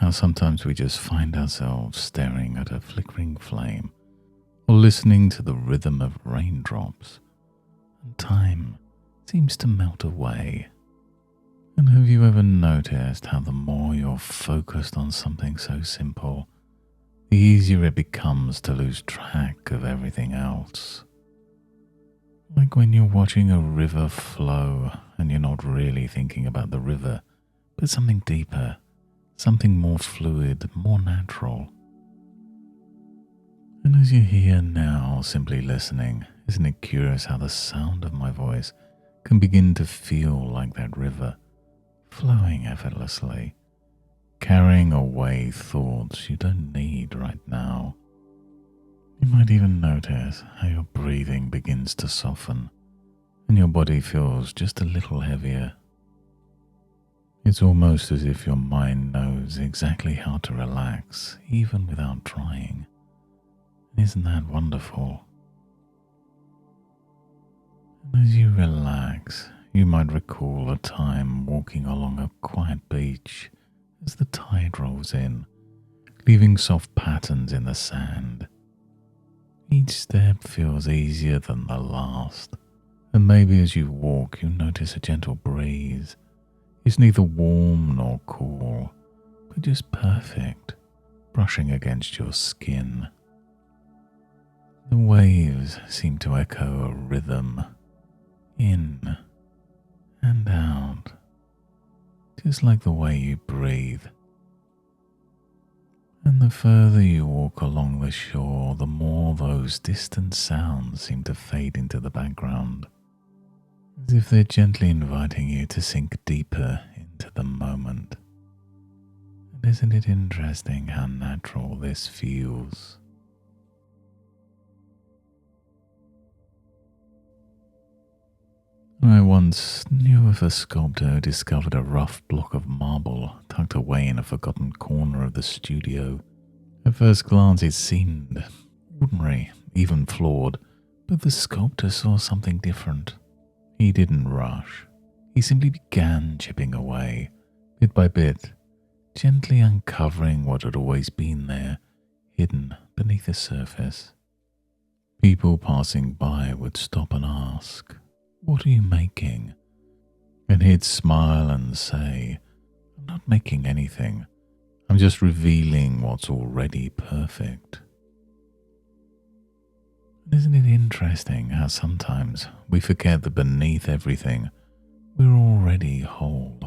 how sometimes we just find ourselves staring at a flickering flame or listening to the rhythm of raindrops, and time seems to melt away. And have you ever noticed how the more you're focused on something so simple, the easier it becomes to lose track of everything else? Like when you're watching a river flow and you're not really thinking about the river, but something deeper, something more fluid, more natural. And as you're here now, simply listening, isn't it curious how the sound of my voice can begin to feel like that river, flowing effortlessly, carrying away thoughts you don't need right now. You might even notice how your breathing begins to soften and your body feels just a little heavier. It's almost as if your mind knows exactly how to relax, even without trying. Isn't that wonderful? And as you relax, you might recall a time walking along a quiet beach as the tide rolls in, leaving soft patterns in the sand. Each step feels easier than the last, and maybe as you walk you notice a gentle breeze. It's neither warm nor cool, but just perfect, brushing against your skin. The waves seem to echo a rhythm, in and out, just like the way you breathe. And the further you walk along the shore, the more those distant sounds seem to fade into the background, as if they're gently inviting you to sink deeper into the moment. And isn't it interesting how natural this feels? I once knew of a sculptor who discovered a rough block of marble tucked away in a forgotten corner of the studio. At first glance it seemed ordinary, even flawed, but the sculptor saw something different. He didn't rush. He simply began chipping away, bit by bit, gently uncovering what had always been there, hidden beneath the surface. People passing by would stop and ask, "What are you making?" And he'd smile and say, "I'm not making anything. I'm just revealing what's already perfect." Isn't it interesting how sometimes we forget that beneath everything, we're already whole,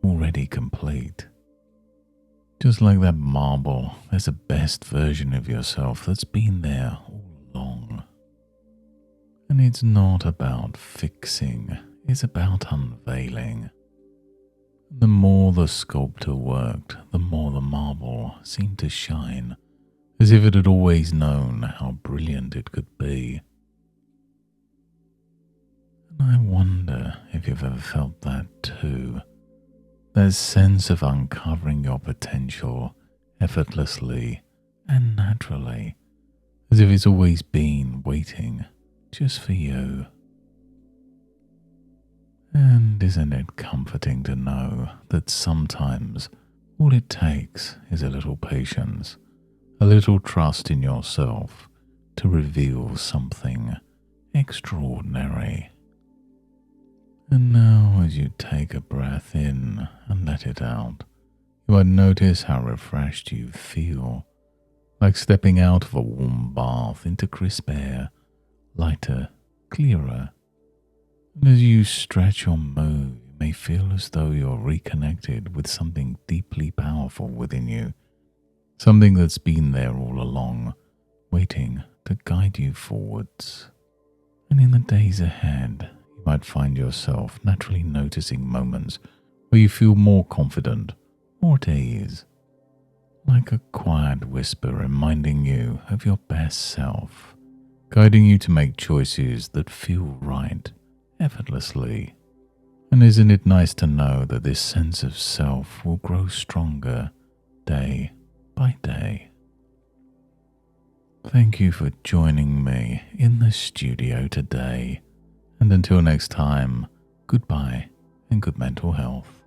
already complete? Just like that marble, there's a best version of yourself that's been there all along. And it's not about fixing, it's about unveiling. The more the sculptor worked, the more the marble seemed to shine, as if it had always known how brilliant it could be. And I wonder if you've ever felt that too. That sense of uncovering your potential effortlessly and naturally, as if it's always been waiting just for you. And isn't it comforting to know that sometimes all it takes is a little patience, a little trust in yourself to reveal something extraordinary. And now as you take a breath in and let it out, you might notice how refreshed you feel, like stepping out of a warm bath into crisp air, lighter, clearer. And as you stretch or move, you may feel as though you're reconnected with something deeply powerful within you, something that's been there all along, waiting to guide you forwards. And in the days ahead, you might find yourself naturally noticing moments where you feel more confident, more at ease, like a quiet whisper reminding you of your best self, guiding you to make choices that feel right, effortlessly. And isn't it nice to know that this sense of self will grow stronger day by day? Thank you for joining me in the studio today, and until next time, goodbye and good mental health.